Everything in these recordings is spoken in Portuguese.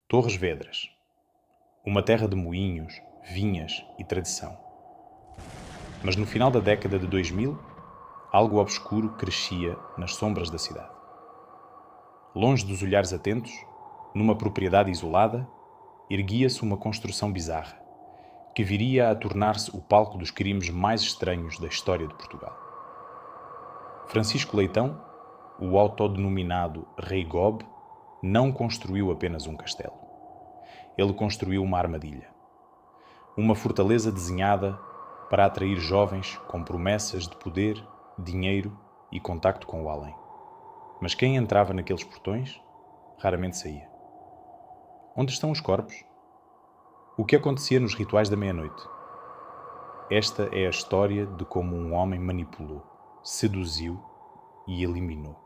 Torres Vedras, uma terra de moinhos, vinhas e tradição. Mas no final da década de 2000, algo obscuro crescia nas sombras da cidade. Longe dos olhares atentos, numa propriedade isolada, erguia-se uma construção bizarra, que viria a tornar-se o palco dos crimes mais estranhos da história de Portugal. Francisco Leitão, o autodenominado Rei Gob, não construiu apenas um castelo. Ele construiu uma armadilha. Uma fortaleza desenhada para atrair jovens com promessas de poder, dinheiro e contacto com o além. Mas quem entrava naqueles portões, raramente saía. Onde estão os corpos? O que acontecia nos rituais da meia-noite? Esta é a história de como um homem manipulou, seduziu e eliminou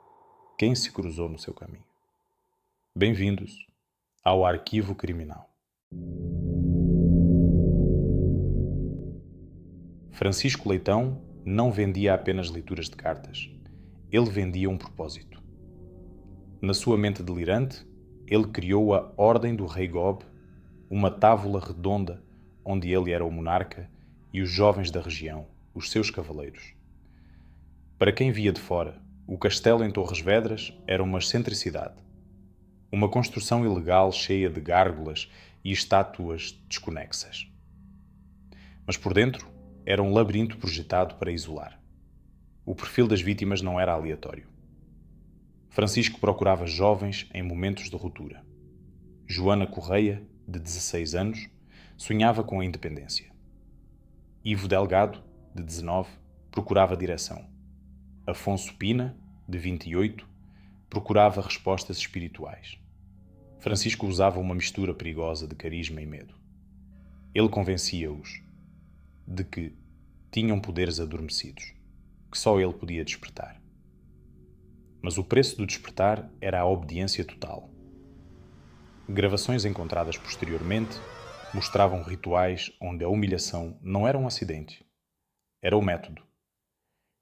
quem se cruzou no seu caminho. Bem-vindos ao Arquivo Criminal. Francisco Leitão não vendia apenas leituras de cartas. Ele vendia um propósito. Na sua mente delirante, ele criou a Ordem do Rei Gob, uma távola redonda onde ele era o monarca e os jovens da região, os seus cavaleiros. Para quem via de fora, o castelo em Torres Vedras era uma excentricidade. Uma construção ilegal cheia de gárgulas e estátuas desconexas. Mas por dentro, era um labirinto projetado para isolar. O perfil das vítimas não era aleatório. Francisco procurava jovens em momentos de ruptura. Joana Correia, de 16 anos, sonhava com a independência. Ivo Delgado, de 19, procurava direção. Afonso Pina, de 28, procurava respostas espirituais. Francisco usava uma mistura perigosa de carisma e medo. Ele convencia-os de que tinham poderes adormecidos, que só ele podia despertar. Mas o preço do despertar era a obediência total. Gravações encontradas posteriormente mostravam rituais onde a humilhação não era um acidente, era o método.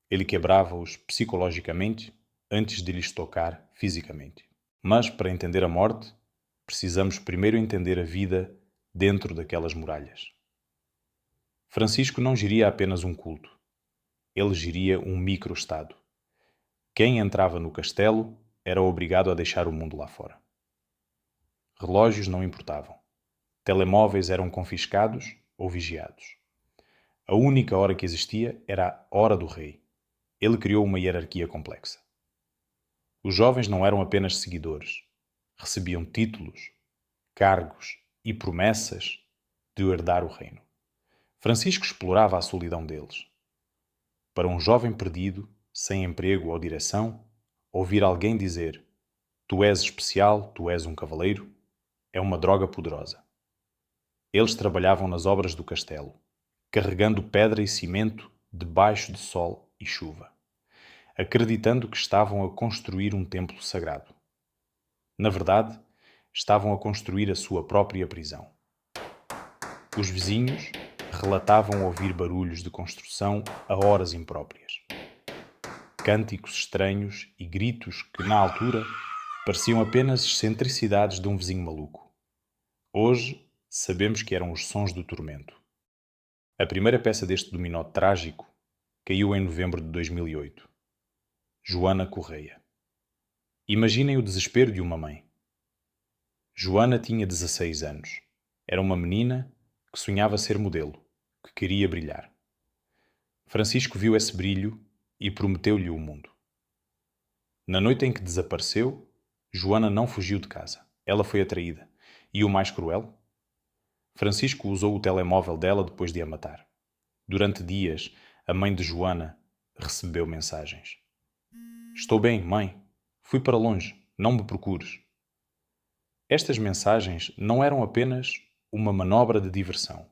Ele quebrava-os psicologicamente antes de lhes tocar fisicamente. Mas, para entender a morte, precisamos primeiro entender a vida dentro daquelas muralhas. Francisco não geria apenas um culto. Ele geria um microestado. Quem entrava no castelo era obrigado a deixar o mundo lá fora. Relógios não importavam. Telemóveis eram confiscados ou vigiados. A única hora que existia era a hora do rei. Ele criou uma hierarquia complexa. Os jovens não eram apenas seguidores. Recebiam títulos, cargos e promessas de herdar o reino. Francisco explorava a solidão deles. Para um jovem perdido, sem emprego ou direção, ouvir alguém dizer "Tu és especial, tu és um cavaleiro", é uma droga poderosa. Eles trabalhavam nas obras do castelo, carregando pedra e cimento debaixo de sol e chuva, acreditando que estavam a construir um templo sagrado. Na verdade, estavam a construir a sua própria prisão. Os vizinhos relatavam ouvir barulhos de construção a horas impróprias. Cânticos estranhos e gritos que, na altura, pareciam apenas excentricidades de um vizinho maluco. Hoje, sabemos que eram os sons do tormento. A primeira peça deste dominó trágico caiu em novembro de 2008. Joana Correia. Imaginem o desespero de uma mãe. Joana tinha 16 anos. Era uma menina que sonhava ser modelo, que queria brilhar. Francisco viu esse brilho e prometeu-lhe o mundo. Na noite em que desapareceu, Joana não fugiu de casa. Ela foi atraída. E o mais cruel? Francisco usou o telemóvel dela depois de a matar. Durante dias, a mãe de Joana recebeu mensagens. "Estou bem, mãe. Fui para longe. Não me procures." Estas mensagens não eram apenas uma manobra de diversão.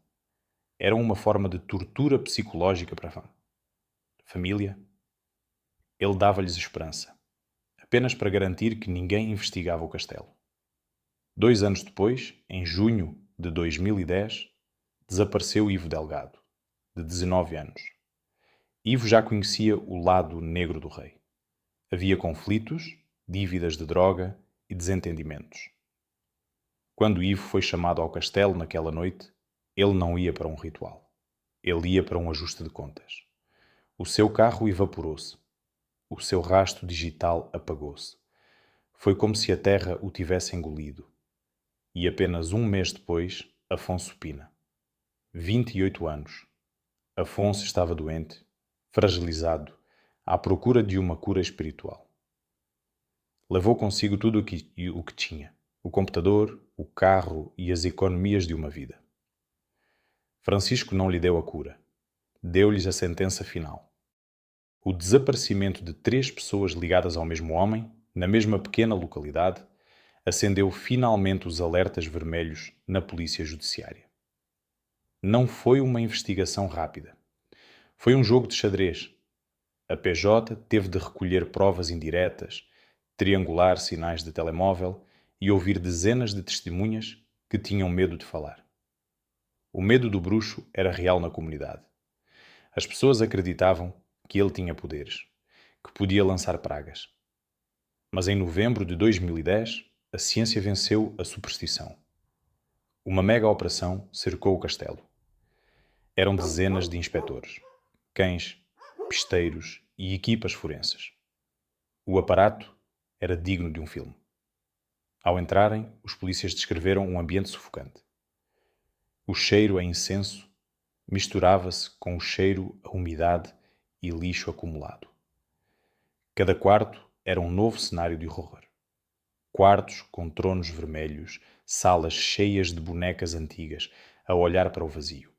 Eram uma forma de tortura psicológica para a família. Ele dava-lhes esperança, apenas para garantir que ninguém investigava o castelo. 2 anos depois, em junho de 2010, desapareceu Ivo Delgado, de 19 anos. Ivo já conhecia o lado negro do rei. Havia conflitos, dívidas de droga e desentendimentos. Quando Ivo foi chamado ao castelo naquela noite, ele não ia para um ritual. Ele ia para um ajuste de contas. O seu carro evaporou-se. O seu rastro digital apagou-se. Foi como se a terra o tivesse engolido. E apenas um mês depois, Afonso Pina. 28 anos. Afonso estava doente, fragilizado, à procura de uma cura espiritual. Levou consigo tudo o que tinha: o computador, o carro e as economias de uma vida. Francisco não lhe deu a cura. Deu-lhes a sentença final. O desaparecimento de 3 pessoas ligadas ao mesmo homem, na mesma pequena localidade, acendeu finalmente os alertas vermelhos na polícia judiciária. Não foi uma investigação rápida. Foi um jogo de xadrez. A PJ teve de recolher provas indiretas, triangular sinais de telemóvel e ouvir dezenas de testemunhas que tinham medo de falar. O medo do bruxo era real na comunidade. As pessoas acreditavam que ele tinha poderes, que podia lançar pragas. Mas em novembro de 2010, a ciência venceu a superstição. Uma mega operação cercou o castelo. Eram dezenas de inspetores, cães, pisteiros e equipas forenses. O aparato era digno de um filme. Ao entrarem, os polícias descreveram um ambiente sufocante. O cheiro a incenso misturava-se com o cheiro a umidade e lixo acumulado. Cada quarto era um novo cenário de horror. Quartos com tronos vermelhos, salas cheias de bonecas antigas a olhar para o vazio,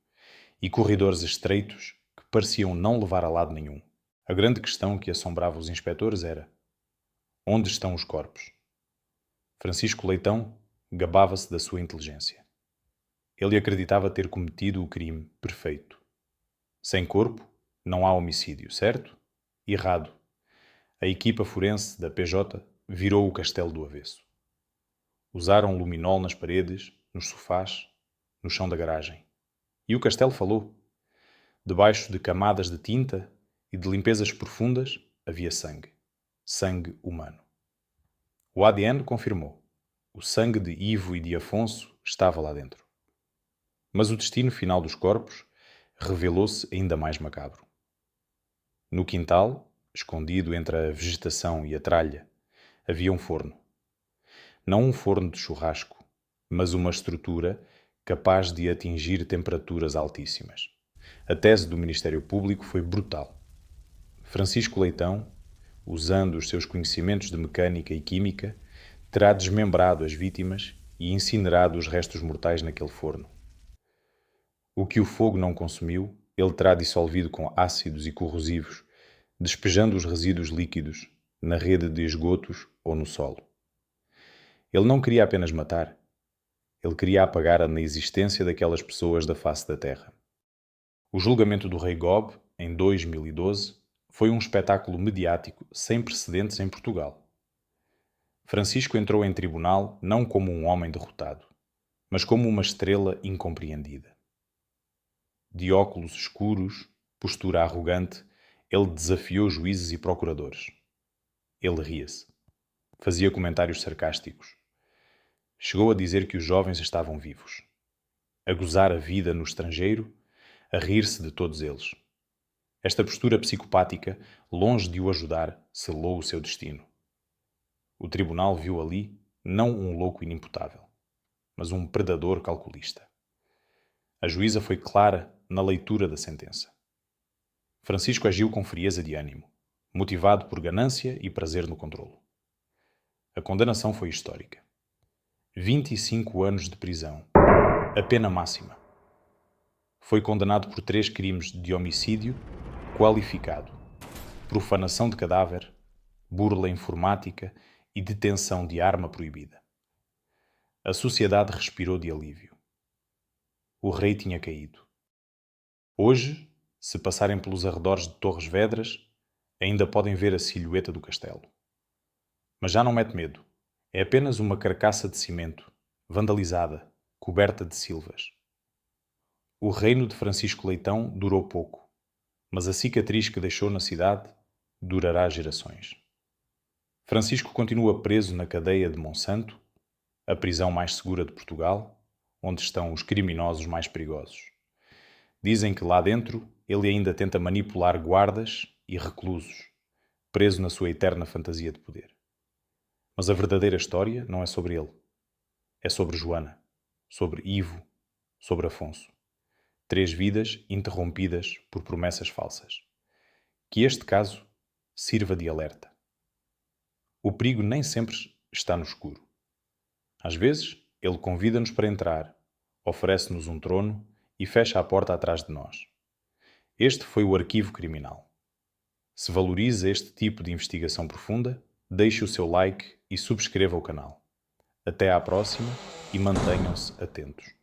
e corredores estreitos que pareciam não levar a lado nenhum. A grande questão que assombrava os inspetores era: onde estão os corpos? Francisco Leitão gabava-se da sua inteligência. Ele acreditava ter cometido o crime perfeito. Sem corpo, não há homicídio, certo? Errado. A equipa forense da PJ virou o castelo do avesso. Usaram luminol nas paredes, nos sofás, no chão da garagem. E o castelo falou. Debaixo de camadas de tinta e de limpezas profundas havia sangue. Sangue humano. O ADN confirmou. O sangue de Ivo e de Afonso estava lá dentro. Mas o destino final dos corpos revelou-se ainda mais macabro. No quintal, escondido entre a vegetação e a tralha, havia um forno. Não um forno de churrasco, mas uma estrutura capaz de atingir temperaturas altíssimas. A tese do Ministério Público foi brutal. Francisco Leitão, usando os seus conhecimentos de mecânica e química, terá desmembrado as vítimas e incinerado os restos mortais naquele forno. O que o fogo não consumiu, ele terá dissolvido com ácidos e corrosivos, despejando os resíduos líquidos na rede de esgotos ou no solo. Ele não queria apenas matar, ele queria apagar a inexistência daquelas pessoas da face da terra. O julgamento do rei Gob, em 2012, foi um espetáculo mediático sem precedentes em Portugal. Francisco entrou em tribunal não como um homem derrotado, mas como uma estrela incompreendida. De óculos escuros, postura arrogante, ele desafiou juízes e procuradores. Ele ria-se. Fazia comentários sarcásticos. Chegou a dizer que os jovens estavam vivos. A gozar a vida no estrangeiro, a rir-se de todos eles. Esta postura psicopática, longe de o ajudar, selou o seu destino. O tribunal viu ali não um louco inimputável, mas um predador calculista. A juíza foi clara na leitura da sentença. Francisco agiu com frieza de ânimo, motivado por ganância e prazer no controlo. A condenação foi histórica. 25 anos de prisão, a pena máxima. Foi condenado por 3 crimes de homicídio qualificado, profanação de cadáver, burla informática e detenção de arma proibida. A sociedade respirou de alívio. O rei tinha caído. Hoje, se passarem pelos arredores de Torres Vedras, ainda podem ver a silhueta do castelo. Mas já não mete medo. É apenas uma carcaça de cimento, vandalizada, coberta de silvas. O reino de Francisco Leitão durou pouco, mas a cicatriz que deixou na cidade durará gerações. Francisco continua preso na cadeia de Monsanto, a prisão mais segura de Portugal, onde estão os criminosos mais perigosos. Dizem que lá dentro ele ainda tenta manipular guardas e reclusos, preso na sua eterna fantasia de poder. Mas a verdadeira história não é sobre ele. É sobre Joana, sobre Ivo, sobre Afonso. 3 vidas interrompidas por promessas falsas. Que este caso sirva de alerta. O perigo nem sempre está no escuro. Às vezes, ele convida-nos para entrar, oferece-nos um trono e fecha a porta atrás de nós. Este foi o Arquivo Criminal. Se valoriza este tipo de investigação profunda, deixe o seu like e subscreva o canal. Até à próxima e mantenham-se atentos.